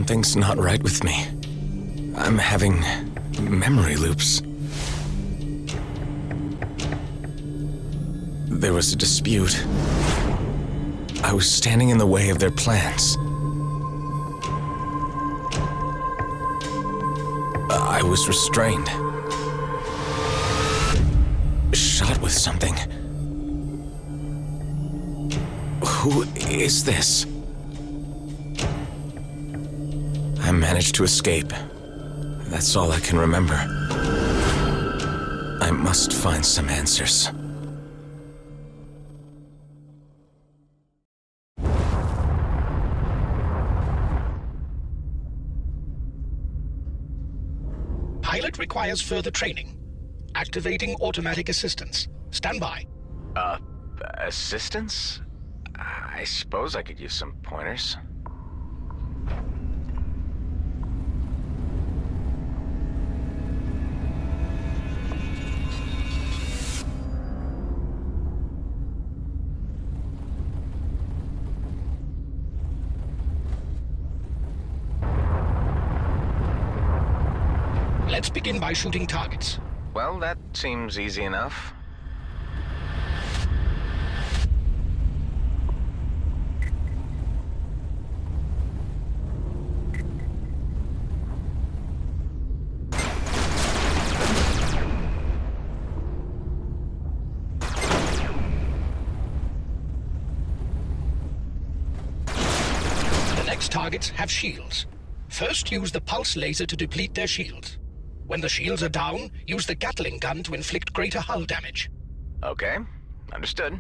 Something's not right with me. I'm having memory loops. There was a dispute. I was standing in the way of their plans. I was restrained. Shot with something. Who is this? I managed to escape. That's all I can remember. I must find some answers. Pilot requires further training. Activating automatic assistance. Stand by. Assistance? I suppose I could use some pointers. Let's begin by shooting targets. Well, that seems easy enough. The next targets have shields. First, use the pulse laser to deplete their shields. When the shields are down, use the Gatling gun to inflict greater hull damage. Okay, understood.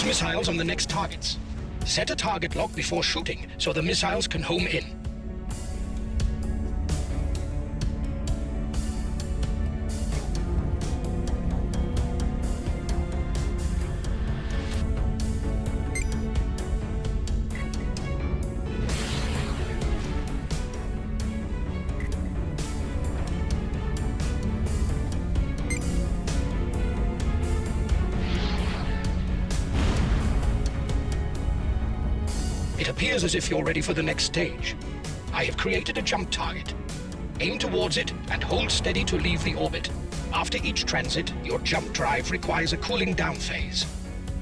Missiles on the next targets. Set a target lock before shooting so the missiles can home in. It appears as if you're ready for the next stage. I have created a jump target. Aim towards it and hold steady to leave the orbit. After each transit, your jump drive requires a cooling down phase.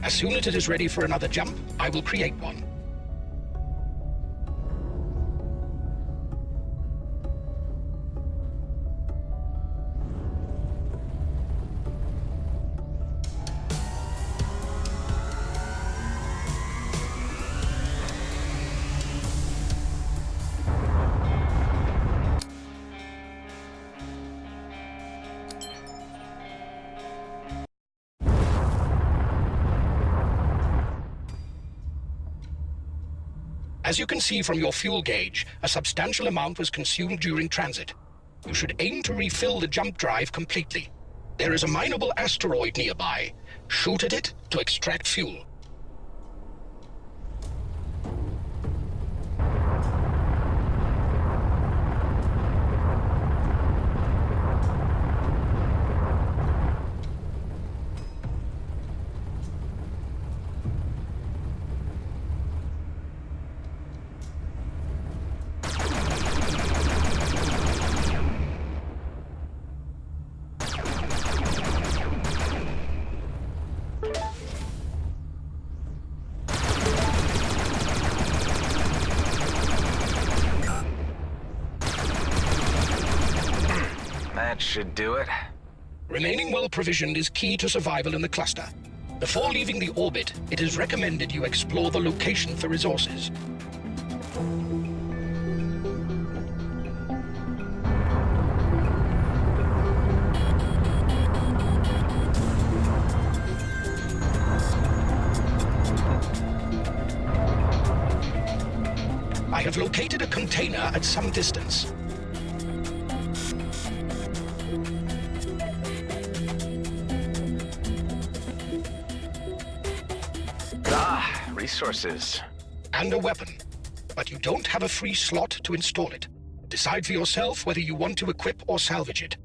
As soon as it is ready for another jump, I will create one. As you can see from your fuel gauge, a substantial amount was consumed during transit. You should aim to refill the jump drive completely. There is a mineable asteroid nearby. Shoot at it to extract fuel. That should do it. Remaining well-provisioned is key to survival in the cluster. Before leaving the orbit, it is recommended you explore the location for resources. I have located a container at some distance. Resources. And a weapon. But you don't have a free slot to install it. Decide for yourself whether you want to equip or salvage it.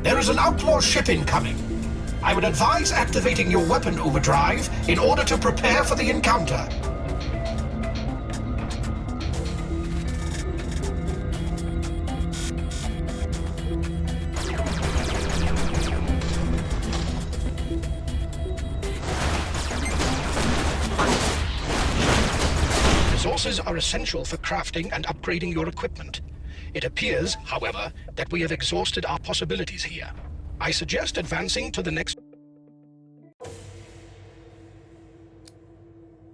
There is an outlaw ship incoming. I would advise activating your weapon overdrive in order to prepare for the encounter. Resources are essential for crafting and upgrading your equipment. It appears, however, that we have exhausted our possibilities here. I suggest advancing to the next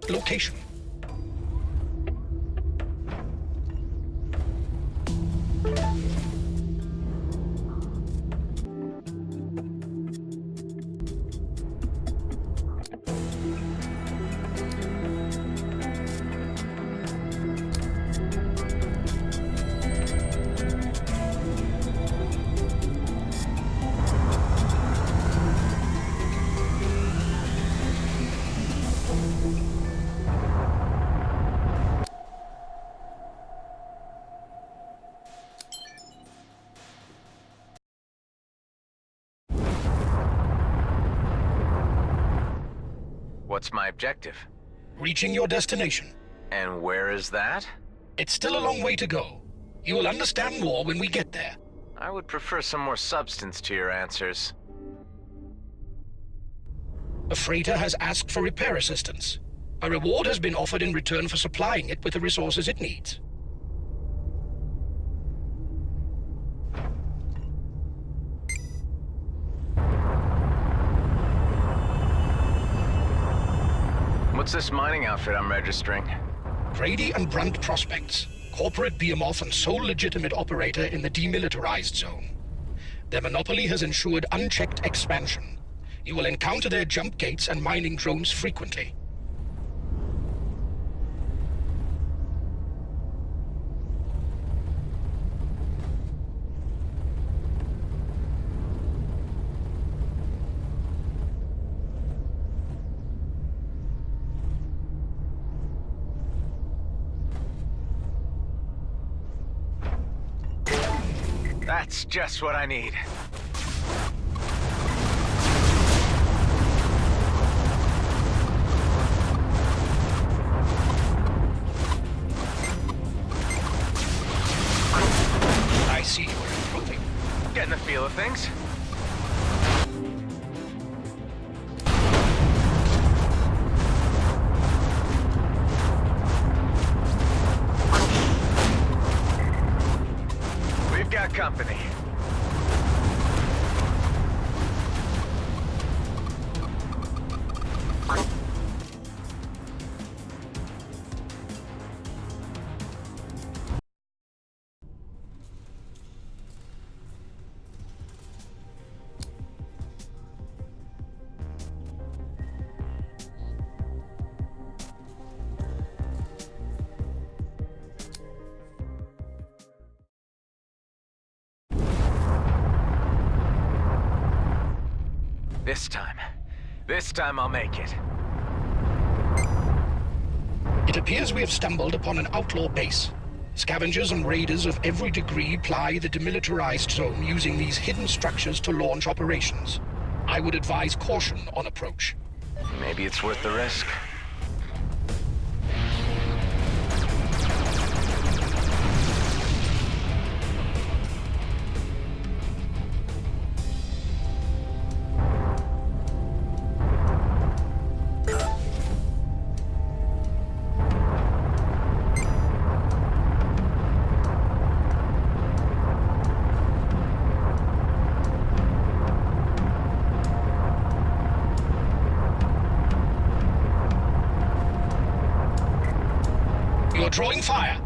location. What's my objective? Reaching your destination. And where is that? It's still a long way to go. You will understand more when we get there. I would prefer some more substance to your answers. A freighter has asked for repair assistance. A reward has been offered in return for supplying it with the resources it needs. What's this mining outfit I'm registering? Grady and Brunt Prospects, corporate behemoth and sole legitimate operator in the demilitarized zone. Their monopoly has ensured unchecked expansion. You will encounter their jump gates and mining drones frequently. That's just what I need. I see you are improving. Getting the feel of things. We've got company. This time I'll make it. It appears we have stumbled upon an outlaw base. Scavengers and raiders of every degree ply the demilitarized zone using these hidden structures to launch operations. I would advise caution on approach. Maybe it's worth the risk. You're drawing fire.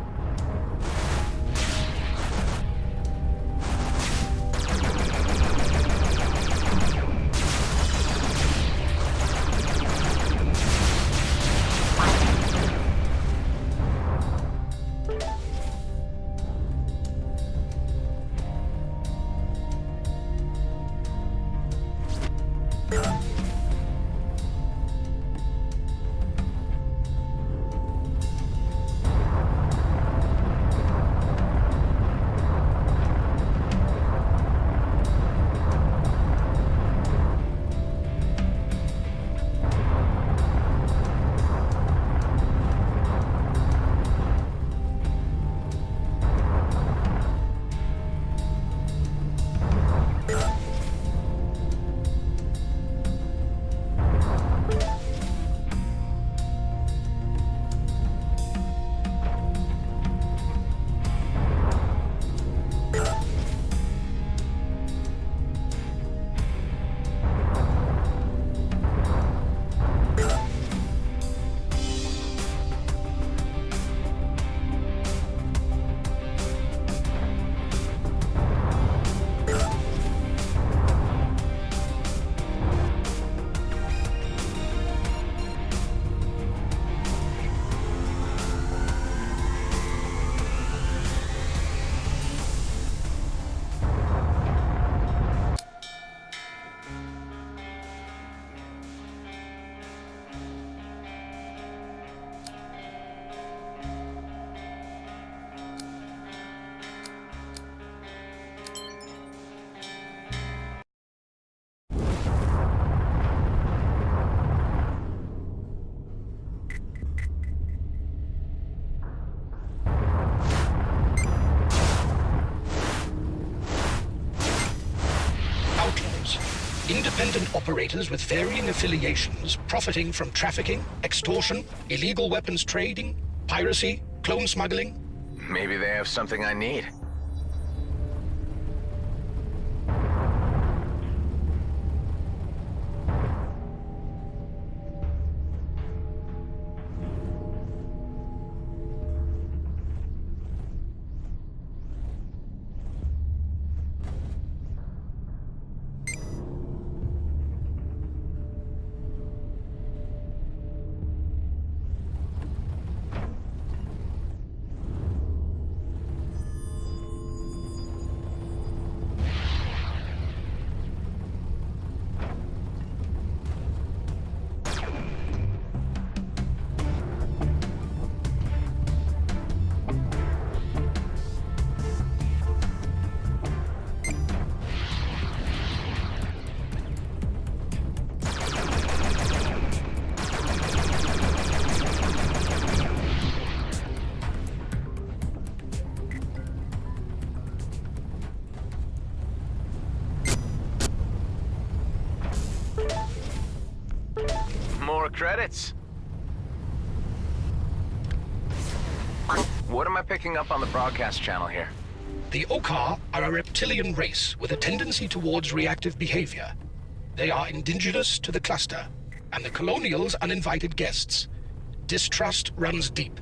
Independent operators with varying affiliations, profiting from trafficking, extortion, illegal weapons trading, piracy, clone smuggling. Maybe they have something I need. credits. What am I picking up on the broadcast channel here? The Okar are a reptilian race with a tendency towards reactive behavior. They are indigenous to the cluster, and the Colonials uninvited guests. Distrust runs deep.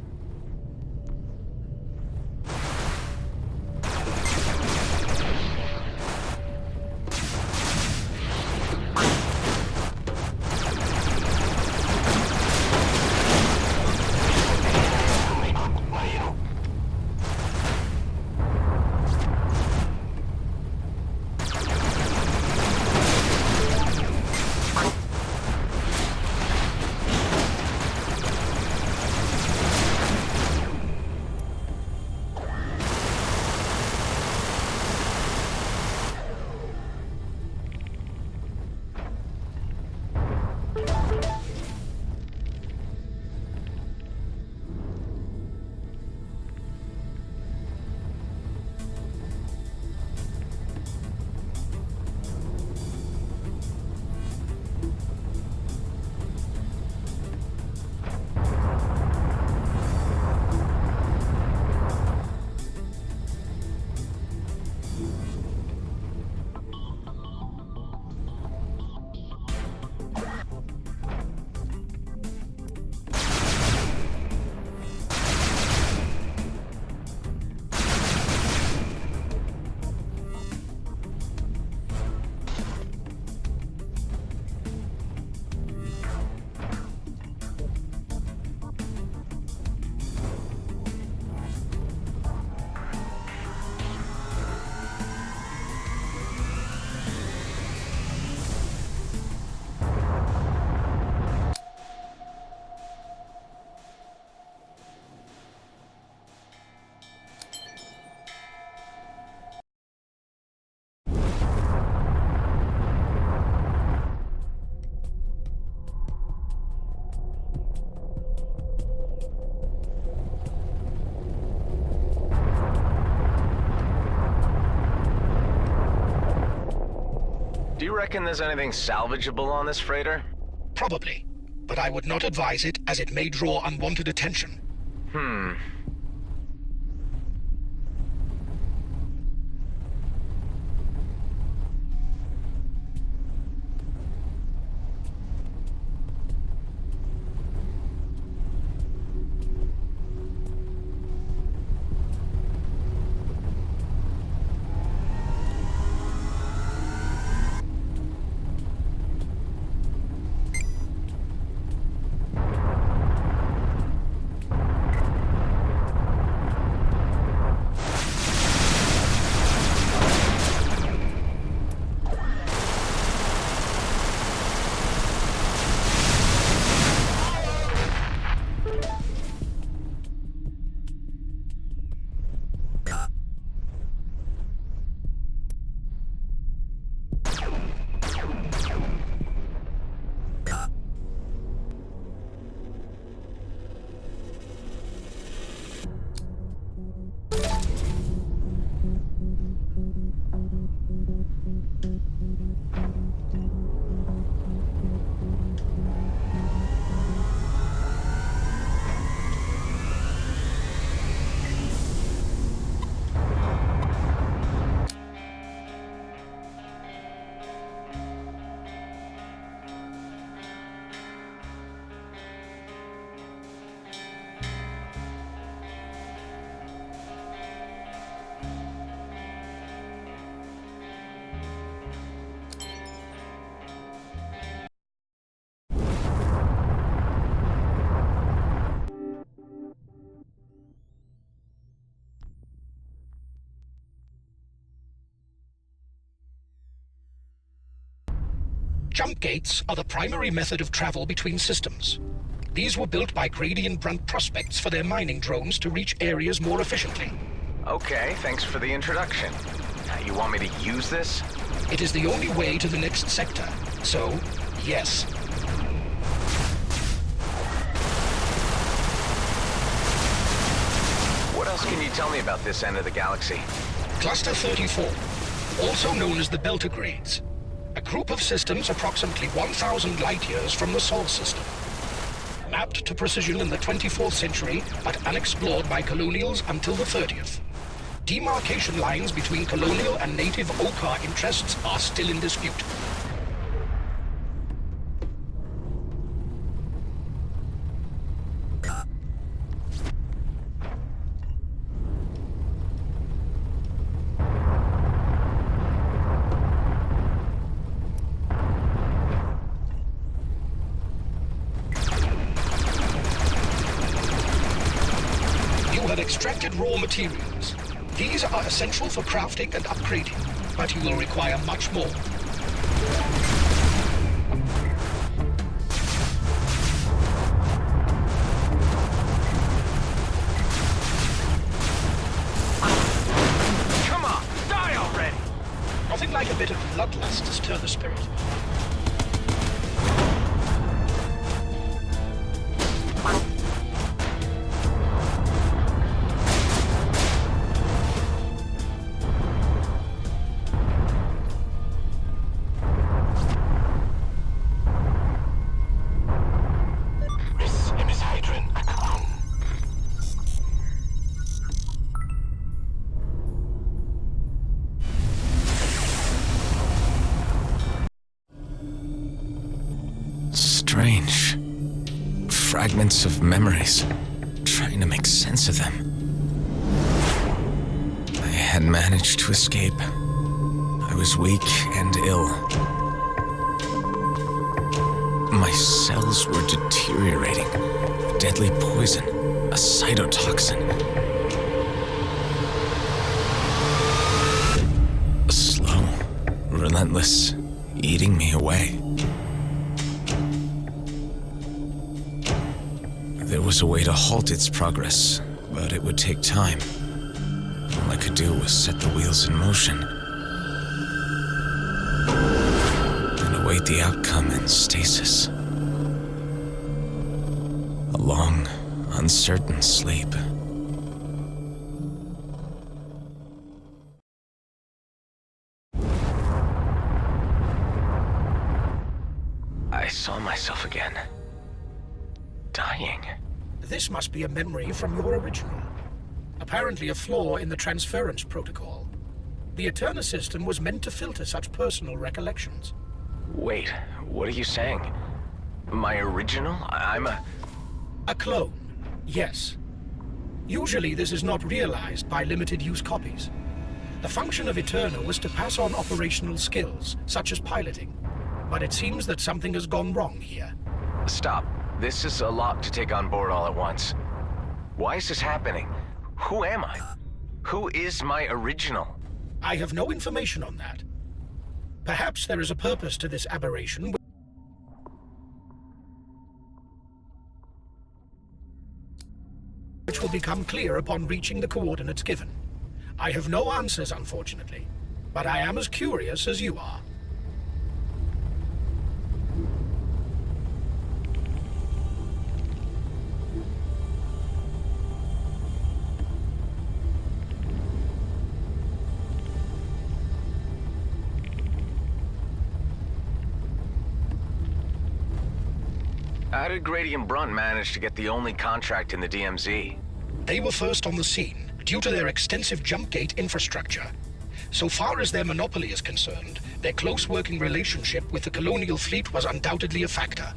Do you reckon there's anything salvageable on this freighter? Probably, but I would not advise it as it may draw unwanted attention. Jump gates are the primary method of travel between systems. These were built by Gradian Brunt prospects for their mining drones to reach areas more efficiently. Okay, thanks for the introduction. You want me to use this? It is the only way to the next sector, so, yes. What else can you tell me about this end of the galaxy? Cluster 34, also known as the Beltigrades. A group of systems approximately 1,000 light-years from the Sol system. Mapped to precision in the 24th century, but unexplored by colonials until the 30th. Demarcation lines between colonial and native Okar interests are still in dispute. Extracted raw materials. These are essential for crafting and upgrading, but you will require much more. Come on, die already! Nothing like a bit of bloodlust to stir the spirit. Strange. Fragments of memories. Trying to make sense of them. I had managed to escape. I was weak and ill. My cells were deteriorating. A deadly poison. A cytotoxin. Slow. Relentless. Eating me away. There was a way to halt its progress, but it would take time. All I could do was set the wheels in motion and await the outcome in stasis. A long, uncertain sleep. I saw myself again. Dying. This must be a memory from your original. Apparently a flaw in the transference protocol. The Eterna system was meant to filter such personal recollections. Wait, what are you saying? My original? I'm a... A clone, yes. Usually this is not realized by limited-use copies. The function of Eterna was to pass on operational skills, such as piloting. But it seems that something has gone wrong here. Stop. This is a lot to take on board all at once. Why is this happening? Who am I? Who is my original? I have no information on that. Perhaps there is a purpose to this aberration which will become clear upon reaching the coordinates given. I have no answers, unfortunately, but I am as curious as you are. How did Grady and Brunt manage to get the only contract in the DMZ? They were first on the scene, due to their extensive jump gate infrastructure. So far as their monopoly is concerned, their close working relationship with the colonial fleet was undoubtedly a factor.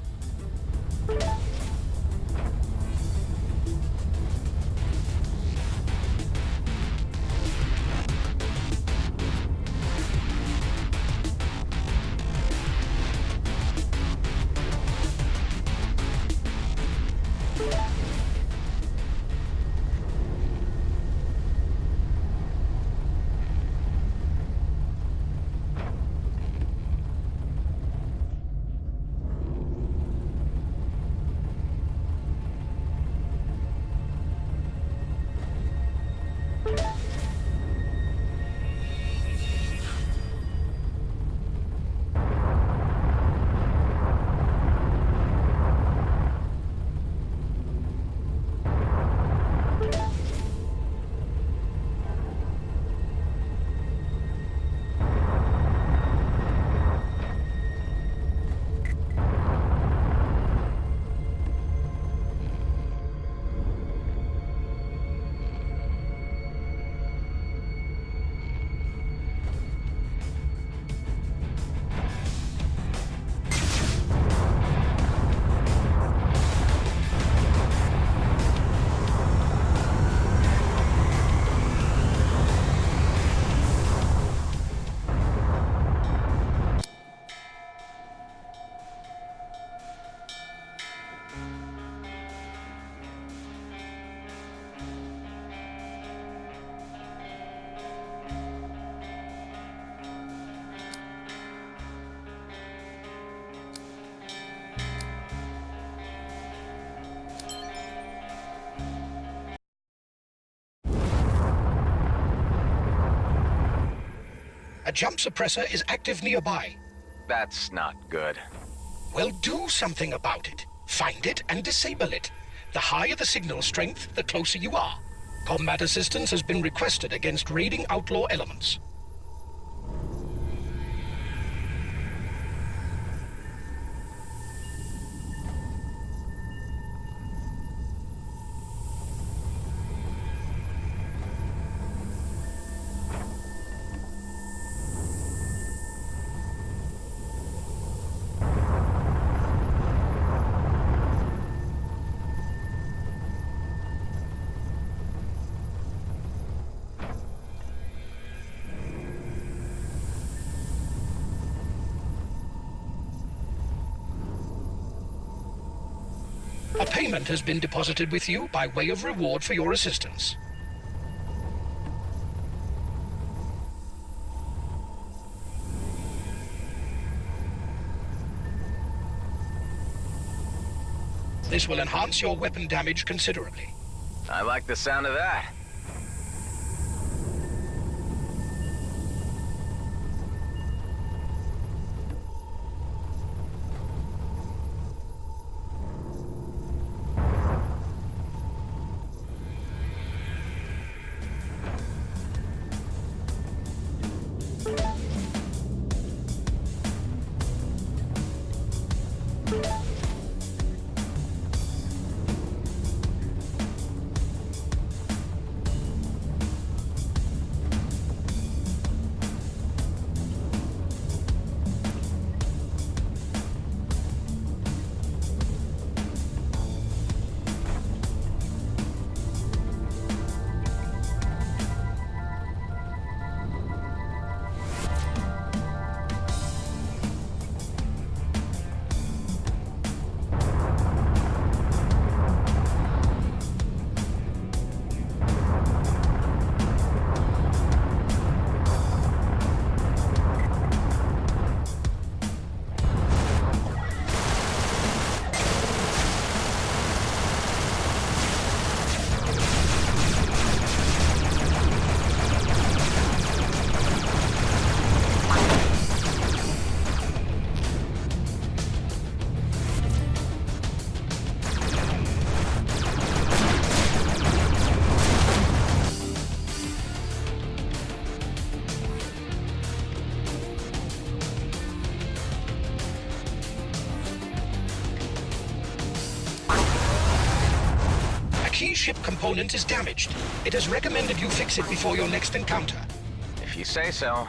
A jump suppressor is active nearby. That's not good. Well, do something about it. Find it and disable it. The higher the signal strength, the closer you are. Combat assistance has been requested against raiding outlaw elements. A payment has been deposited with you by way of reward for your assistance. This will enhance your weapon damage considerably. I like the sound of that. Key ship component is damaged. It has recommended you fix it before your next encounter. If you say so.